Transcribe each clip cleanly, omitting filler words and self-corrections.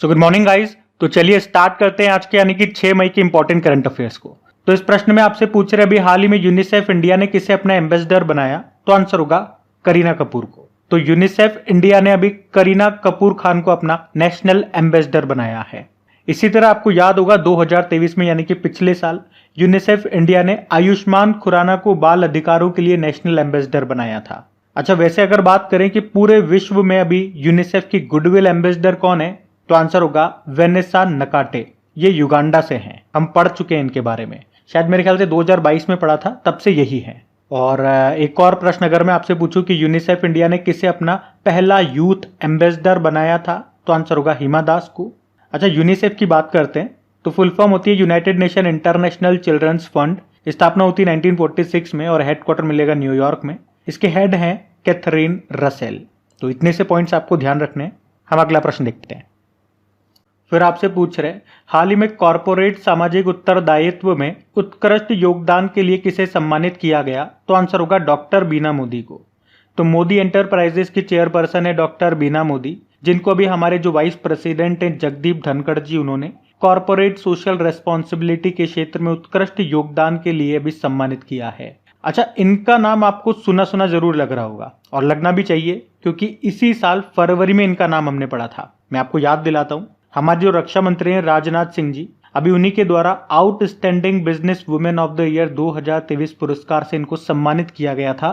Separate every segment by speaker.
Speaker 1: So good morning guys. तो चलिए start करते हैं आज के यानी कि 6 मई के इंपॉर्टेंट करंट अफेयर्स को। तो इस प्रश्न में आपसे पूछ रहे अभी हाल ही में यूनिसेफ इंडिया ने किसे अपना एम्बेसडर बनाया? तो आंसर होगा करीना कपूर को। तो यूनिसेफ इंडिया ने अभी करीना कपूर खान को अपना नेशनल एम्बेसडर बनाया है। इसी तरह आपको याद होगा 2023 में यानी कि पिछले साल यूनिसेफ इंडिया ने आयुष्मान खुराना को बाल अधिकारों के लिए नेशनल एम्बेसडर बनाया था। अच्छा, वैसे अगर बात करें कि पूरे विश्व में अभी यूनिसेफ की गुडविल एम्बेसडर कौन है, तो आंसर होगा वेनेसा नकाटे। ये युगांडा से हैं। हम पढ़ चुके हैं इनके बारे में, शायद मेरे ख्याल से 2022 में पढ़ा था, तब से यही है। और एक और प्रश्न अगर मैं आपसे पूछूं कि यूनिसेफ इंडिया ने किसे अपना पहला यूथ एम्बेसडर बनाया था, तो आंसर होगा हिमा दास को। अच्छा, यूनिसेफ की बात करते हैं तो फुल फॉर्म होती है United Nation International Children's Fund. स्थापना होती है 1946 में और हेडक्वार्टर मिलेगा न्यूयॉर्क में। इसके हेड हैं कैथरीन रसेल। तो इतने से पॉइंट्स आपको ध्यान रखने हैं। हम अगला प्रश्न देखते हैं। फिर आपसे पूछ रहे हाल ही में कॉरपोरेट सामाजिक उत्तरदायित्व में उत्कृष्ट योगदान के लिए किसे सम्मानित किया गया? तो आंसर होगा डॉक्टर बीना मोदी को। तो मोदी एंटरप्राइजेस की चेयरपर्सन है डॉक्टर बीना मोदी, जिनको अभी हमारे जो वाइस प्रेसिडेंट हैं जगदीप धनखड़ जी, उन्होंने कॉरपोरेट सोशल रेस्पॉन्सिबिलिटी के क्षेत्र में उत्कृष्ट योगदान के लिए भी सम्मानित किया है। अच्छा, इनका नाम आपको सुना सुना जरूर लग रहा होगा और लगना भी चाहिए, क्योंकि इसी साल फरवरी में इनका नाम हमने पढ़ा था। मैं आपको याद दिलाता हूं, हमारे जो रक्षा मंत्री हैं राजनाथ सिंह जी, अभी उन्हीं के द्वारा outstanding business women of the year 2023 पुरस्कार से इनको सम्मानित किया गया था।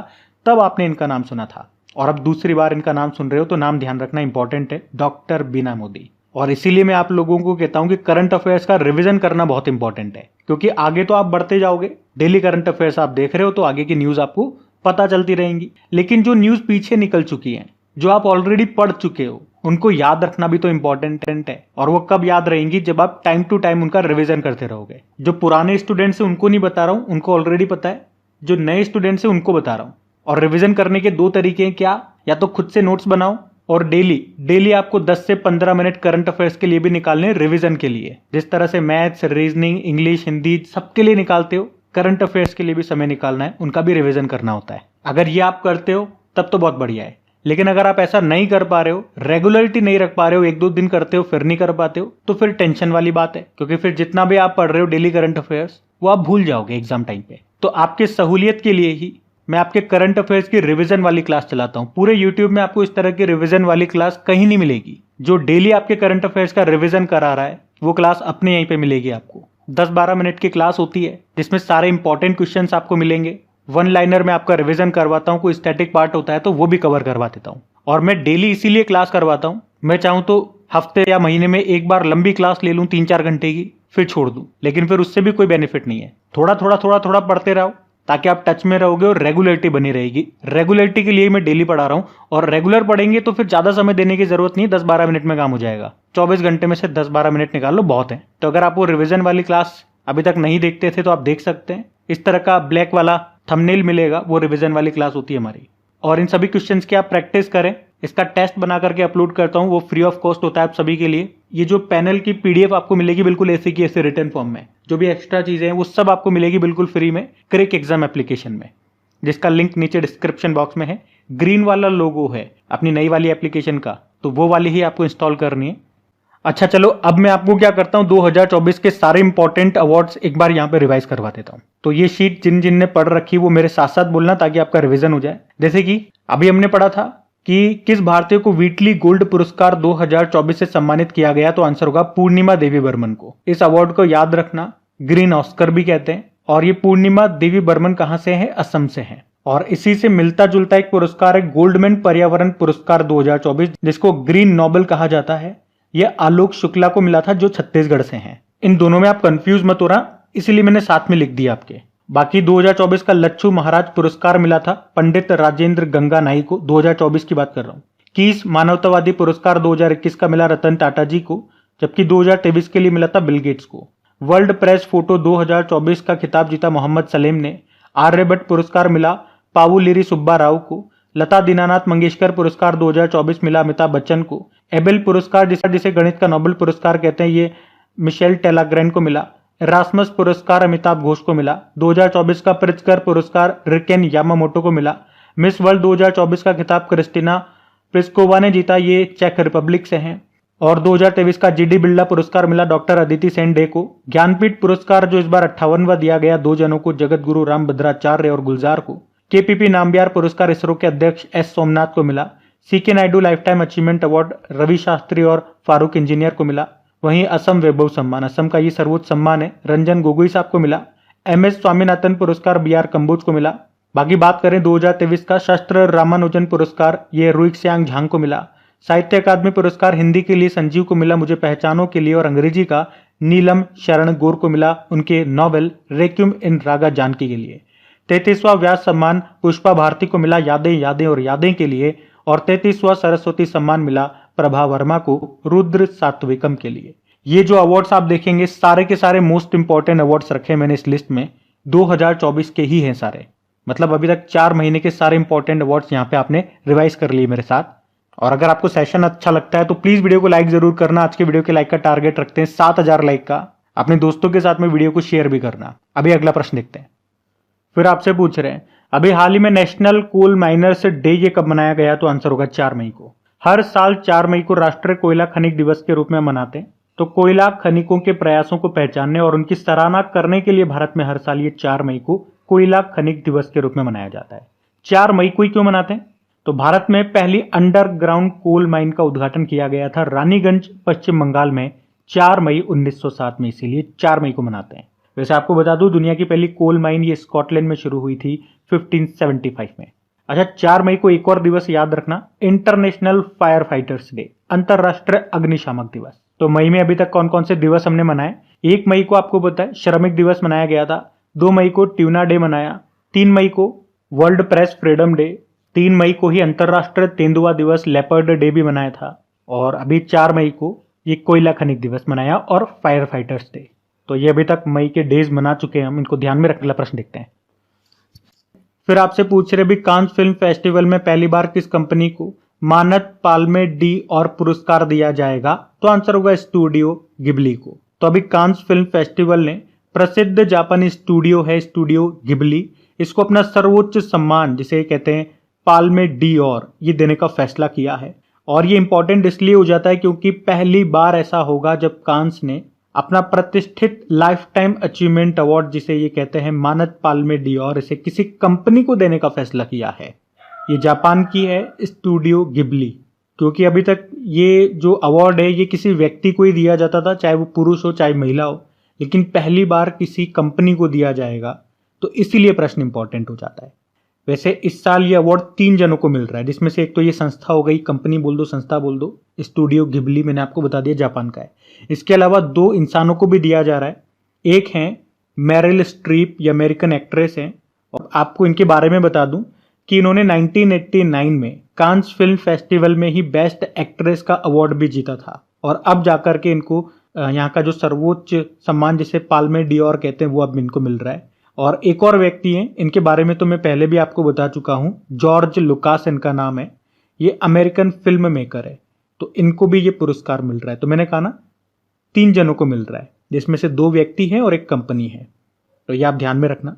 Speaker 1: तब आपने इनका नाम सुना था और अब दूसरी बार इनका नाम सुन रहे हो, तो नाम ध्यान रखना इंपॉर्टेंट है, डॉक्टर बीना मोदी। और इसीलिए मैं आप लोगों को कहता हूं कि करंट अफेयर्स का रिवीजन करना बहुत इंपॉर्टेंट है, क्योंकि आगे तो आप बढ़ते जाओगे, डेली करंट अफेयर्स आप देख रहे हो तो आगे की न्यूज आपको पता चलती रहेंगी। लेकिन जो न्यूज पीछे निकल चुकी है, जो आप ऑलरेडी पढ़ चुके हो, उनको याद रखना भी तो इंपॉर्टेंट है। और वो कब याद रहेंगी? जब आप टाइम टू टाइम उनका रिवीजन करते रहोगे। जो पुराने स्टूडेंट्स हैं उनको नहीं बता रहा हूं, उनको ऑलरेडी पता है। जो नए स्टूडेंट्स हैं उनको बता रहा हूं। और रिवीजन करने के 2 तरीके हैं। क्या? या तो खुद से नोट्स बनाओ और डेली आपको 10 से 15 मिनट करंट अफेयर्स के लिए भी निकालने, रिवीजन के लिए। जिस तरह से मैथ्स, रीजनिंग, इंग्लिश, हिंदी सबके लिए निकालते हो, करंट अफेयर्स के लिए भी समय निकालना है, उनका भी रिवीजन करना होता है। अगर ये आप करते हो तब तो बहुत बढ़िया है। लेकिन अगर आप ऐसा नहीं कर पा रहे हो, रेगुलरिटी नहीं रख पा रहे हो, 1-2 दिन करते हो फिर नहीं कर पाते हो, तो फिर टेंशन वाली बात है, क्योंकि फिर जितना भी आप पढ़ रहे हो डेली करंट अफेयर्स, वो आप भूल जाओगे एग्जाम टाइम पे। तो आपके सहूलियत के लिए ही मैं आपके करंट अफेयर्स की रिवीजन वाली क्लास चलाता हूं। पूरे यूट्यूब में आपको इस तरह की रिवीजन वाली क्लास कहीं नहीं मिलेगी। जो डेली आपके करंट अफेयर्स का रिवीजन करा रहा है, वो क्लास अपने यहीं पे मिलेगी आपको। 10-12 मिनट की क्लास होती है, जिसमें सारे इंपॉर्टेंट क्वेश्चंस आपको मिलेंगे। 1 लाइनर में आपका रिवीजन करवाता हूं, कोई स्टैटिक पार्ट होता है तो वो भी कवर करवा देता हूं। और मैं डेली इसीलिए क्लास करवाता हूं, मैं चाहूं तो हफ्ते या महीने में एक बार लंबी क्लास ले लूं 3-4 घंटे की, फिर छोड़ दूं, लेकिन फिर उससे भी कोई बेनिफिट नहीं है। थोड़ा थोड़ा पढ़ते रहो, ताकि आप टच में रहोगे और रेगुलरिटी बनी रहेगी। रेगुलरिटी के लिए मैं डेली पढ़ा रहा हूं, और रेगुलर पढ़ेंगे तो फिर ज्यादा समय देने की जरूरत नहीं है, 10-12 मिनट में काम हो जाएगा। 24 घंटे में से 10-12 मिनट निकाल लो, बहुत है। तो अगर आप वो रिवीजन वाली क्लास अभी तक नहीं देखते थे तो आप देख सकते हैं। इस तरह का ब्लैक वाला थंबनेल मिलेगा, वो रिवीजन वाली क्लास होती है हमारी। और इन सभी क्वेश्चंस की आप प्रैक्टिस करें। इसका टेस्ट बना करके अपलोड करता हूं, वो फ्री ऑफ कॉस्ट होता है आप सभी के लिए। ये जो पैनल की पीडीएफ आपको मिलेगी बिल्कुल ऐसे की ऐसे रिटर्न फॉर्म में, जो भी एक्स्ट्रा चीजें हैं वो सब आपको मिलेगी बिल्कुल फ्री में क्रिक एग्जाम एप्लीकेशन में, जिसका लिंक नीचे डिस्क्रिप्शन बॉक्स में है। ग्रीन वाला लोगो है अपनी नई वाली एप्लीकेशन का, तो वो वाली ही आपको इंस्टॉल करनी है। अच्छा चलो, अब मैं आपको क्या करता हूं, 2024 के सारे इंपॉर्टेंट अवार्ड्स एक बार यहां पे रिवाइज करवा देता हूं। तो ये शीट जिन जिन ने पढ़ रखी वो मेरे साथ साथ बोलना, ताकि आपका रिवीजन हो जाए। जैसे कि अभी हमने पढ़ा था कि किस भारतीय को व्हीटली गोल्ड पुरस्कार 2024 से सम्मानित किया गया, तो आंसर होगा पूर्णिमा देवी बर्मन को। इस अवार्ड को याद रखना, ग्रीन ऑस्कर भी कहते हैं। और ये पूर्णिमा देवी बर्मन कहां से है? असम से है। और इसी से मिलता जुलता एक पुरस्कार है गोल्डमैन पर्यावरण पुरस्कार 2024, जिसको ग्रीन नोबेल कहा जाता है। यह आलोक शुक्ला को मिला था, जो छत्तीसगढ़ से हैं। इन दोनों में आप कंफ्यूज मत हो रहा, इसीलिए मैंने साथ में लिख दिया आपके। बाकी 2024 का लच्छू महाराज पुरस्कार मिला था पंडित राजेंद्र गंगा नाई को, 2024 की बात कर रहा हूं। कीस मानवतावादी पुरस्कार 2021 का मिला रतन टाटा जी को, जबकि 2023 के लिए मिला था बिल गेट्स को। वर्ल्ड प्रेस फोटो 2024 का खिताब जीता मोहम्मद सलेम ने। आर्यभट्ट पुरस्कार मिला पावुलेरी सुब्बा राव को। लता दीनानाथ मंगेशकर पुरस्कार 2024 मिला अमिताभ बच्चन को। एबेल पुरस्कार जिसे गणित का नोबेल पुरस्कार कहते हैं, ये मिशेल टेलाग्रेन को मिला। रासमस पुरस्कार अमिताभ घोष को मिला। 2024 का प्रित्जकर पुरस्कार रिकेन यामामोटो को मिला। मिस वर्ल्ड 2024 का खिताब क्रिस्टिना प्लिस्कोवा ने जीता, ये चेक रिपब्लिक से हैं। और 2023 का जीडी बिरला पुरस्कार मिला डॉक्टर अदिति सेन डे को। ज्ञानपीठ पुरस्कार जो इस बार 58वां दिया गया 2 जनों को, जगत गुरु रामभद्राचार्य और गुलजार को। केपीपी नाम्बियार पुरस्कार इसरो के अध्यक्ष एस सोमनाथ को मिला। CK Naidu lifetime achievement award Ravi Shastri और फारूक इंजीनियर को मिला। वहीं असम वैभव सम्मान, असम का ये सर्वोच्च सम्मान है, रंजन गोगोई साहब को मिला। एमएस स्वामीनाथन पुरस्कार बीआर कंबोज को मिला। बाकी बात करें 2023 का शास्त्र रामानुजन पुरस्कार, ये रुइक्स्यांग झांग को मिला। साहित्य अकादमी पुरस्कार हिंदी के लिए संजीव को मिला, मुझे पहचानों के लिए, और अंग्रेजी का नीलम शरण गौर को मिला उनके नॉवेल रेक्यूम इन रागा जानकी के लिए। 33वां व्यास सम्मान पुष्पा भारती को मिला यादें यादें और यादें के लिए, और 33वां सरस्वती सम्मान मिला प्रभा वर्मा को रुद्र सात्विकम के लिए। ये जो अवार्ड्स आप देखेंगे सारे के सारे मोस्ट इंपॉर्टेंट अवार्ड्स रखे मैंने इस लिस्ट में, 2024 के ही हैं सारे। मतलब अभी तक 4 महीने के सारे इंपॉर्टेंट अवार्ड्स यहाँ पे आपने रिवाइज कर लिए मेरे साथ। और अगर आपको सेशन अच्छा लगता है तो प्लीज वीडियो को लाइक जरूर करना। आज के वीडियो के लाइक का टारगेट रखते हैं 7000 लाइक का। अपने दोस्तों के साथ में वीडियो को शेयर भी करना। अभी अगला प्रश्न देखते हैं। फिर आपसे पूछ रहे हैं अभी हाल ही में नेशनल कोल माइनर्स डे ये कब मनाया गया? तो आंसर होगा 4 मई को। हर साल 4 मई को राष्ट्रीय कोयला खनिक दिवस के रूप में मनाते हैं। तो कोयला खनिकों के प्रयासों को पहचानने और उनकी सराहना करने के लिए भारत में हर साल ये 4 मई को कोयला खनिक दिवस के रूप में मनाया जाता है। 4 मई को ही क्यों मनाते हैं? तो भारत में पहली अंडरग्राउंड कोल माइन का उद्घाटन किया गया था रानीगंज पश्चिम बंगाल में 4 मई 1907 में, इसीलिए 4 मई को मनाते हैं। वैसे आपको बता दूं दुनिया की पहली कोल माइन ये स्कॉटलैंड में शुरू हुई थी 1575 में। अच्छा, 4 मई को एक और दिवस याद रखना, इंटरनेशनल फायर फाइटर्स डे, अंतरराष्ट्रीय अग्निशामक दिवस। तो मई में अभी तक कौन कौन से दिवस हमने मनाए? 1 मई को आपको पता है श्रमिक दिवस मनाया गया था। 2 मई को ट्यूना डे मनाया। 3 मई को वर्ल्ड प्रेस फ्रीडम डे। 3 मई को ही अंतरराष्ट्रीय तेंदुआ दिवस लेपर्ड डे भी मनाया था। और अभी 4 मई को ये कोयला खनिक दिवस मनाया और फायर फाइटर्स डे। तो ये अभी तक मई के डेज मना चुके हैं हम, इनको ध्यान में रखने वाला प्रश्न देखते हैं। फिर आपसे पूछ रहे भी कांस फिल्म फेस्टिवल में पहली बार किस कंपनी को मानद पाल्मे डी और पुरस्कार दिया जाएगा? तो आंसर होगा स्टूडियो गिबली को। तो अभी कांस फिल्म फेस्टिवल ने प्रसिद्ध जापानी स्टूडियो है स्टूडियो गिबली, इसको अपना सर्वोच्च सम्मान जिसे कहते हैं पाल्मे डी और ये देने का फैसला किया है। और ये इंपॉर्टेंट इसलिए हो जाता है क्योंकि पहली बार ऐसा होगा जब कांस ने अपना प्रतिष्ठित लाइफ टाइम अचीवमेंट अवार्ड जिसे ये कहते हैं मानद पाल्मे डी और इसे किसी कंपनी को देने का फैसला किया है। ये जापान की है स्टूडियो गिबली, क्योंकि अभी तक ये जो अवार्ड है ये किसी व्यक्ति को ही दिया जाता था, चाहे वो पुरुष हो चाहे महिला हो, लेकिन पहली बार किसी कंपनी को दिया जाएगा, तो इसीलिए प्रश्न इंपॉर्टेंट हो जाता है। वैसे इस साल ये अवार्ड 3 जनों को मिल रहा है, जिसमें से एक तो ये संस्था हो गई, कंपनी बोल दो संस्था बोल दो, स्टूडियो गिबली मैंने आपको बता दिया जापान का है। इसके अलावा 2 इंसानों को भी दिया जा रहा है। एक है मेरिल स्ट्रीप, ये अमेरिकन एक्ट्रेस हैं, और आपको इनके बारे में बता दूं कि इन्होंने 1989 में कांस फिल्म फेस्टिवल में ही बेस्ट एक्ट्रेस का अवार्ड भी जीता था। और अब जाकर के इनको यहाँ का जो सर्वोच्च सम्मान जिसे पाल्मे डी और कहते हैं वो अब इनको मिल रहा है। और एक और व्यक्ति हैं, इनके बारे में तो मैं पहले भी आपको बता चुका हूं, जॉर्ज लुकास इनका नाम है, ये अमेरिकन फिल्म मेकर है, तो इनको भी ये पुरस्कार मिल रहा है। तो मैंने कहा ना 3 जनों को मिल रहा है, जिसमें से 2 व्यक्ति हैं और एक कंपनी है, तो ये आप ध्यान में रखना।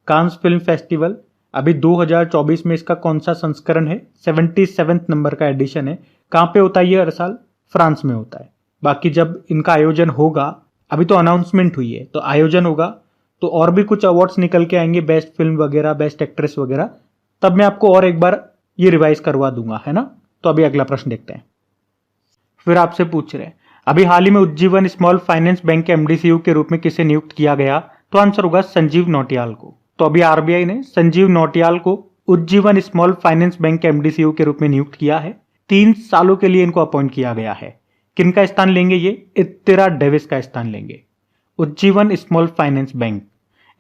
Speaker 1: कांस फिल्म फेस्टिवल अभी 2024 में इसका कौन सा संस्करण है? 77 नंबर का एडिशन है। कहाँ पे होता है ये? हर साल फ्रांस में होता है। बाकी जब इनका आयोजन होगा, अभी तो अनाउंसमेंट हुई है, तो आयोजन होगा तो और भी कुछ अवार्ड्स निकल के आएंगे, बेस्ट फिल्म वगैरह, बेस्ट एक्ट्रेस वगैरह, तब मैं आपको और एक बार ये रिवाइज करवा दूंगा, है ना। तो अभी अगला प्रश्न देखते हैं। फिर आपसे पूछ रहे हैं अभी हाल ही में उज्जीवन स्मॉल फाइनेंस बैंक के एमडीसीयू के रूप में किसे नियुक्त किया गया? तो आंसर होगा संजीव नौटियाल को। तो अभी आरबीआई ने संजीव नौटियाल को उज्जीवन स्मॉल फाइनेंस बैंक के एमडीसीयू के रूप में नियुक्त किया है। 3 सालों के लिए इनको अपॉइंट किया गया है। किनका स्थान लेंगे ये? इत्तिरा डेविस का स्थान लेंगे। उज्जीवन स्मॉल फाइनेंस बैंक,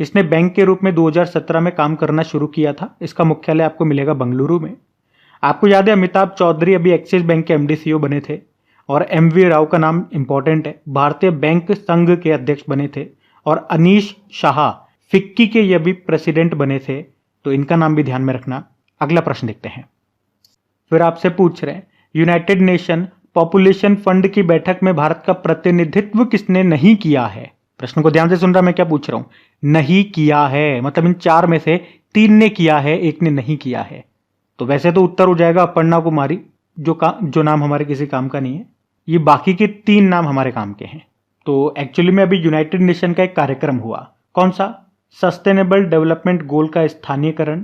Speaker 1: इसने बैंक के रूप में 2017 में काम करना शुरू किया था। इसका मुख्यालय आपको मिलेगा बंगलुरु में। आपको याद है अमिताभ चौधरी अभी एक्सिस बैंक के एमडीसीयू बने थे, और एमवी राव का नाम इंपॉर्टेंट है, भारतीय बैंक संघ के अध्यक्ष बने थे, और अनीश शाह फिक्की के ये भी प्रेसिडेंट बने थे, तो इनका नाम भी ध्यान में रखना। अगला प्रश्न देखते हैं। फिर आपसे पूछ रहे हैं यूनाइटेड नेशन पॉपुलेशन फंड की बैठक में भारत का प्रतिनिधित्व किसने नहीं किया है? प्रश्न को ध्यान से सुन रहा, मैं क्या पूछ रहा हूं? नहीं किया है, मतलब इन 4 में से 3 ने किया है, 1 ने नहीं किया है। तो वैसे तो उत्तर हो जाएगा अपर्णा कुमारी, जो नाम हमारे किसी काम का नहीं है। ये बाकी के 3 नाम हमारे काम के हैं। तो एक्चुअली में अभी यूनाइटेड नेशन का एक कार्यक्रम हुआ, कौन सा? सस्टेनेबल डेवलपमेंट गोल का स्थानीयकरण,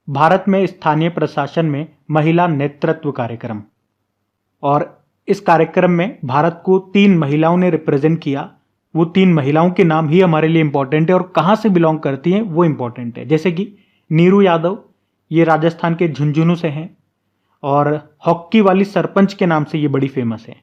Speaker 1: भारत में स्थानीय प्रशासन में महिला नेतृत्व कार्यक्रम। और इस कार्यक्रम में भारत को 3 महिलाओं ने रिप्रेजेंट किया। वो 3 महिलाओं के नाम ही हमारे लिए इंपॉर्टेंट है और कहाँ से बिलोंग करती हैं वो इंपॉर्टेंट है। जैसे कि नीरू यादव, ये राजस्थान के झुंझुनू से हैं और हॉकी वाली सरपंच के नाम से ये बड़ी फेमस है,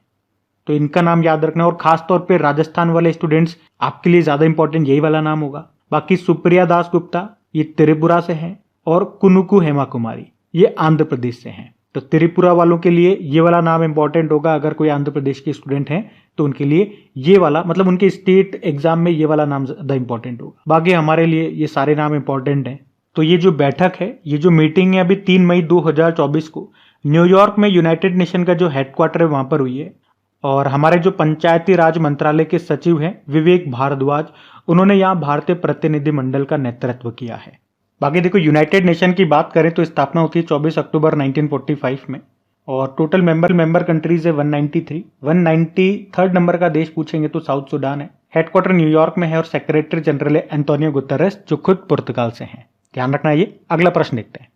Speaker 1: तो इनका नाम याद रखना। और खास तौर पे राजस्थान वाले स्टूडेंट्स आपके लिए ज़्यादा इंपॉर्टेंट यही वाला नाम होगा। बाकी सुप्रिया दास गुप्ता, ये त्रिपुरा से हैं और कुनुकु हेमा कुमारी, ये आंध्र प्रदेश से हैं। तो त्रिपुरा वालों के लिए ये वाला नाम इंपॉर्टेंट होगा। अगर कोई आंध्र प्रदेश के स्टूडेंट हैं तो उनके लिए ये वाला, मतलब उनके स्टेट एग्जाम में ये वाला नाम ज़्यादा इंपॉर्टेंट होगा। बाकी हमारे लिए ये सारे नाम इंपॉर्टेंट हैं। तो ये जो बैठक है, ये जो मीटिंग है, अभी 3 मई 2024 को न्यूयॉर्क में यूनाइटेड नेशन का जो हेडक्वार्टर है वहां पर हुई है। और हमारे जो पंचायती राज मंत्रालय के सचिव हैं विवेक भारद्वाज, उन्होंने यहाँ भारतीय प्रतिनिधिमंडल का नेतृत्व किया है। बाकी देखो, यूनाइटेड नेशन की बात करें तो स्थापना होती है 24 अक्टूबर 1945 में और टोटल मेंबर कंट्रीज है 193। 193 नंबर का देश पूछेंगे तो साउथ सुडान है। हेडक्वार्टर न्यूयॉर्क में है और सेक्रेटरी जनरल है एंटोनियो गुतेरेस, जो खुद पुर्तगाल से हैं। ध्यान रखना। ये अगला प्रश्न देखते हैं।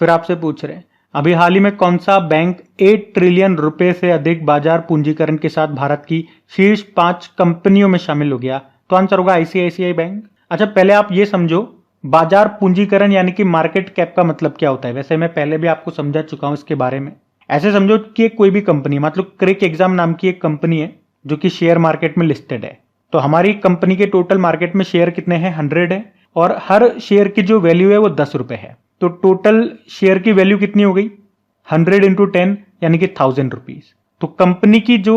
Speaker 1: फिर आपसे पूछ रहे हैं, अभी हाल ही में कौन सा बैंक 8 ट्रिलियन रुपए से अधिक बाजार पूंजीकरण के साथ भारत की शीर्ष 5 कंपनियों में शामिल हो गया? तो आंसर होगा आईसीआईसीआई बैंक। अच्छा, पहले आप ये समझो, बाजार पूंजीकरण यानी कि मार्केट कैप का मतलब क्या होता है। वैसे मैं पहले भी आपको समझा चुका हूं इसके बारे में। ऐसे समझो कि कोई भी कंपनी, मतलब क्रिक एग्जाम नाम की एक कंपनी है जो कि शेयर मार्केट में लिस्टेड है। तो हमारी कंपनी के टोटल मार्केट में शेयर कितने हैं? 100 है और हर शेयर की जो वैल्यू है वो 10 रुपए है। तो टोटल शेयर की वैल्यू कितनी हो गई? 100 इंटू 10 यानी कि 1000 रुपीज। तो कंपनी की जो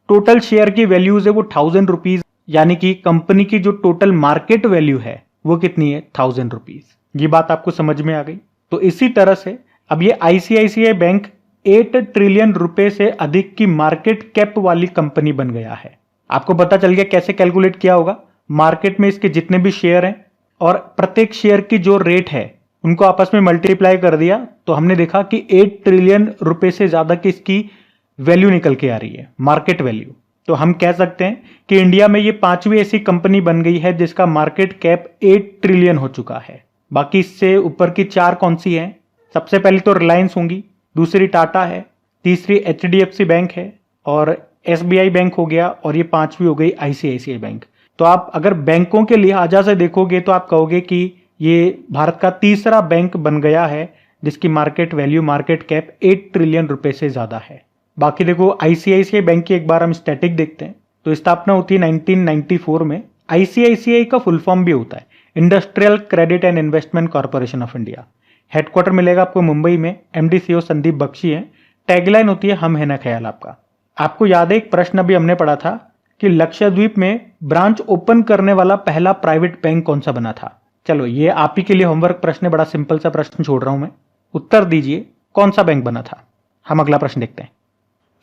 Speaker 1: टोटल शेयर की वैल्यूज है वो 1000 रुपीज, यानी कि कंपनी की जो टोटल मार्केट वैल्यू है वो कितनी है? 1000 रुपीज। ये बात आपको समझ में आ गई। तो इसी तरह से अब ये आईसीआईसीआई बैंक 8 ट्रिलियन रुपए से अधिक की मार्केट कैप वाली कंपनी बन गया है। आपको पता चल गया कैसे कैलकुलेट किया होगा। मार्केट में इसके जितने भी शेयर हैं और प्रत्येक शेयर की जो रेट है उनको आपस में मल्टीप्लाई कर दिया तो हमने देखा कि 8 ट्रिलियन रुपए से ज्यादा की इसकी वैल्यू निकल के आ रही है, मार्केट वैल्यू। तो हम कह सकते हैं कि इंडिया में ये 5वीं ऐसी कंपनी बन गई है जिसका मार्केट कैप 8 ट्रिलियन हो चुका है। बाकी इससे ऊपर की 4 कौन सी हैं? सबसे पहले तो रिलायंस होंगी, दूसरी टाटा है, तीसरी एचडीएफसी बैंक है और एसबीआई बैंक हो गया और ये 5वीं हो गई आईसीआईसीआई बैंक। तो आप अगर बैंकों के लिहाजा से देखोगे तो आप कहोगे कि ये भारत का तीसरा बैंक बन गया है जिसकी market value, market cap 8 trillion रुपए से ज्यादा है। बाकी देखो, आईसीआईसीआई बैंक की एक बार हम स्टैटिक देखते हैं। तो स्थापना होती है 1994 में। आईसीआईसीआई का फुल फॉर्म भी होता है industrial credit and investment corporation of India. Headquarter मिलेगा आपको मुंबई में, एमडी सीईओ संदीप बख्शी हैं। टैगलाइन होती है हम है ना ख्याल आपका। आपको याद है एक प्रश्न अभी हमने पढ़ा था कि लक्षद्वीप में ब्रांच ओपन करने वाला पहला प्राइवेट बैंक कौन सा बना था? चलो, ये आप ही के लिए होमवर्क प्रश्न है, बड़ा सिंपल सा प्रश्न छोड़ रहा हूं मैं, उत्तर दीजिए कौन सा बैंक बना था। हम अगला प्रश्न देखते हैं।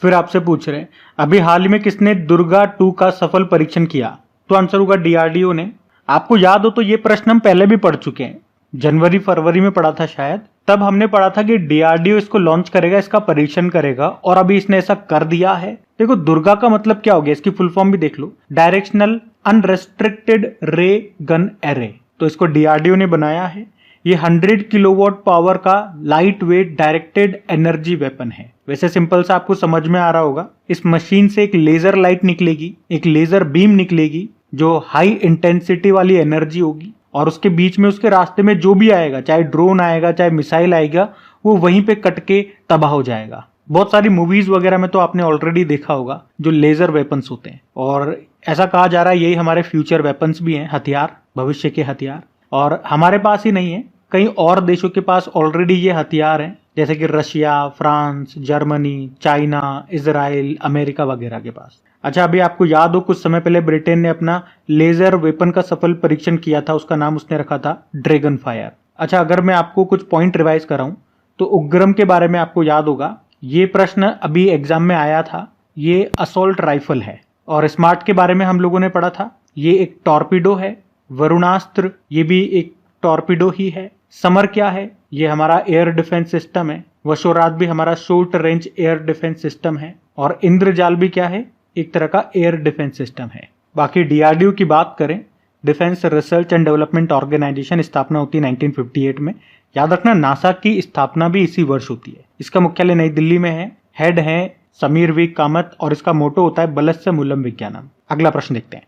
Speaker 1: फिर आपसे पूछ रहे हैं, अभी हाल ही में किसने दुर्गा 2 का सफल परीक्षण किया? तो आंसर होगा डीआरडीओ ने। आपको याद हो तो ये प्रश्न हम पहले भी पढ़ चुके हैं, जनवरी फरवरी में पढ़ा था शायद। तब हमने पढ़ा था कि डीआरडीओ इसको लॉन्च करेगा, इसका परीक्षण करेगा और अभी इसने ऐसा कर दिया है। देखो, दुर्गा का मतलब क्या हो गया, इसकी फुल फॉर्म भी देख लो, डायरेक्शनल अनरेस्ट्रिक्टेड रे गन एरे। तो इसको डीआरडीओ ने बनाया है। ये 100 किलोवाट पावर का light weight directed energy weapon है। वैसे सिंपल सा आपको समझ में आ रहा होगा। इस मशीन से एक लेजर लाइट निकलेगी, एक लेजर बीम निकलेगी जो हाई इंटेंसिटी वाली एनर्जी होगी और उसके बीच में, उसके रास्ते में जो भी आएगा, चाहे ड्रोन आएगा चाहे मिसाइल आएगा, वो वहीं पे कट के तबाह हो जाएगा। बहुत सारी मूवीज वगैरह में तो आपने ऑलरेडी देखा होगा जो लेजर वेपन्स होते हैं। और ऐसा कहा जा रहा है यही हमारे फ्यूचर वेपन्स भी हैं, हथियार, भविष्य के हथियार। और हमारे पास ही नहीं है, कई और देशों के पास ऑलरेडी ये हथियार हैं, जैसे कि Russia, France, Germany, China, Israel, America वगैरह के पास। अच्छा, अभी आपको याद हो कुछ समय पहले ब्रिटेन ने अपना लेजर वेपन का सफल परीक्षण किया था, उसका नाम उसने रखा था ड्रैगन फायर। अच्छा, अगर मैं आपको कुछ पॉइंट रिवाइज कराऊं तो उग्रम के बारे में आपको याद होगा, ये प्रश्न अभी एग्जाम में आया था। ये असॉल्ट राइफल है। और स्मार्ट के बारे में हम लोगों ने पढ़ा था, ये एक टॉर्पीडो है। वरुणास्त्र, ये भी एक टॉर्पीडो ही है। समर क्या है? ये हमारा एयर डिफेंस सिस्टम है। वशोरात भी हमारा short range air defence system है। और इंद्रजाल भी क्या है, एक तरह का एयर डिफेंस सिस्टम है। बाकी डीआरडीओ की बात करें, defence research and development organisation, स्थापना होती है 1958 में। याद रखना नासा की स्थापना भी इसी वर्ष होती है। इसका मुख्यालय नई दिल्ली में है। हेड है समीर वी कामत और इसका मोटो होता है बलस्य मूलम विज्ञानम। अगला प्रश्न देखते हैं।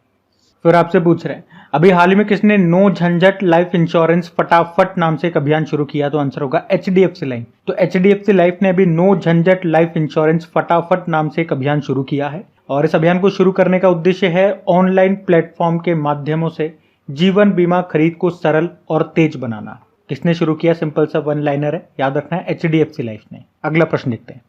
Speaker 1: फिर आपसे पूछ रहे हैं, अभी हाल ही में किसने नो झंझट लाइफ इंश्योरेंस फटाफट नाम से एक अभियान शुरू किया? तो आंसर होगा एचडीएफसी लाइफ। तो एचडीएफसी लाइफ ने अभी नो झंझट लाइफ इंश्योरेंस फटाफट नाम से एक अभियान शुरू किया है और इस अभियान को शुरू करने का उद्देश्य है ऑनलाइन प्लेटफॉर्म के माध्यमों से जीवन बीमा खरीद को सरल और तेज बनाना। किसने शुरू किया? सिंपल सा वन लाइनर है, याद रखना है एचडीएफसी लाइफ ने। अगला प्रश्न देखते हैं।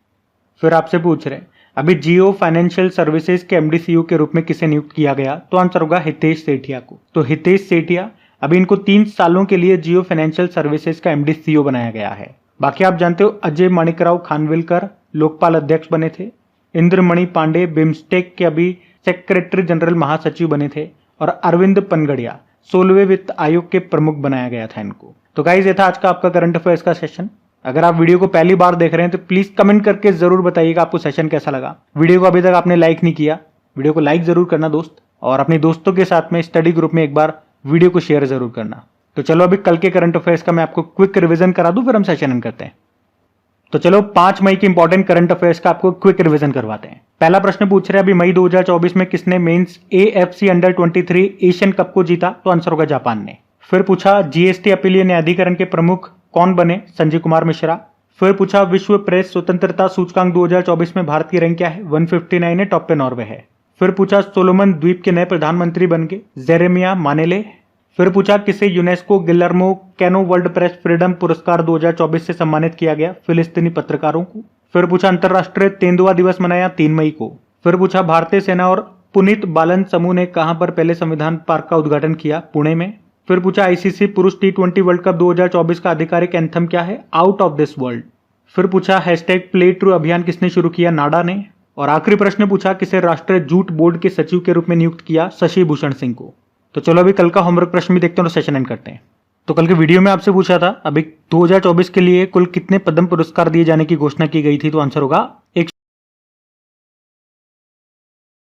Speaker 1: फिर आपसे पूछ रहे हैं, अभी जियो फाइनेंशियल सर्विसेज के एमडी सीईओ के रूप में किसे नियुक्त किया गया? तो आंसर होगा हितेश सेठिया को। तो हितेश सेठिया, अभी इनको 3 सालों के लिए जियो फाइनेंशियल सर्विसेज का एमडी सीईओ बनाया गया है। बाकी आप जानते हो अजय माणिकराव खानविलकर लोकपाल अध्यक्ष बने थे। इंद्रमणि पांडे बिम्स्टेक के अभी सेक्रेटरी जनरल महासचिव बने थे और अरविंद पनगड़िया 16वें वित्त आयोग के प्रमुख बनाया गया था इनको। तो गाइस, ये था आज का आपका करंट अफेयर्स का सेशन। अगर आप वीडियो को पहली बार देख रहे हैं तो प्लीज कमेंट करके जरूर बताइएगा आपको सेशन कैसा लगा। वीडियो को अभी तक आपने लाइक नहीं किया, वीडियो को लाइक जरूर करना दोस्त, और अपने दोस्तों के साथ में स्टडी ग्रुप में एक बार वीडियो को शेयर जरूर करना। तो चलो अभी कल के करंट अफेयर्स का मैं आपको क्विक रिविजन करा दूं, फिर हम सेशन एंड करते हैं। तो चलो 5 मई के इंपॉर्टेंट करंट अफेयर्स का आपको क्विक रिवीजन करवाते हैं। पहला प्रश्न पूछ रहे हैं, अभी मई 2024 में किसने men's AFC under 23 Asian Cup को जीता? तो आंसर होगा जापान ने। फिर पूछा जीएसटी अपीलीय न्यायाधिकरण के प्रमुख कौन बने? संजय कुमार मिश्रा। फिर पूछा विश्व प्रेस स्वतंत्रता सूचकांक 2024 में भारत की रैंक क्या है? 159 है, टॉप पे नॉर्वे है। फिर पूछा सोलोमन द्वीप के नए प्रधानमंत्री बन गए जेरेमिया मानेले। फिर पूछा किसे UNESCO Guillermo canoe world press freedom पुरस्कार 2024 से सम्मानित किया गया? फिलिस्तीनी पत्रकारों को। फिर पूछा अंतरराष्ट्रीय तेंदुआ दिवस मनाया 3 मई को। फिर पूछा भारतीय सेना और पुनीत बालन समूह ने कहां पर पहले संविधान पार्क का उद्घाटन किया? पुणे में। फिर पूछा आईसीसी पुरुष T20 वर्ल्ड कप 2024 का आधिकारिक एंथम क्या है? Out of this world. फिर पूछा #प्ले ट्रू अभियान किसने शुरू किया? नाडा ने। और आखिरी प्रश्न पूछा किसे राष्ट्रीय जूट बोर्ड के सचिव के रूप में नियुक्त किया? शशि भूषण सिंह को। तो चलो अभी कल का होमवर्क प्रश्न भी देखते हैं और सेशन एंड करते हैं। तो कल के वीडियो में आपसे पूछा था अभी 2024 के लिए कुल कितने पद्म पुरस्कार दिए जाने की घोषणा की गई थी? तो आंसर होगा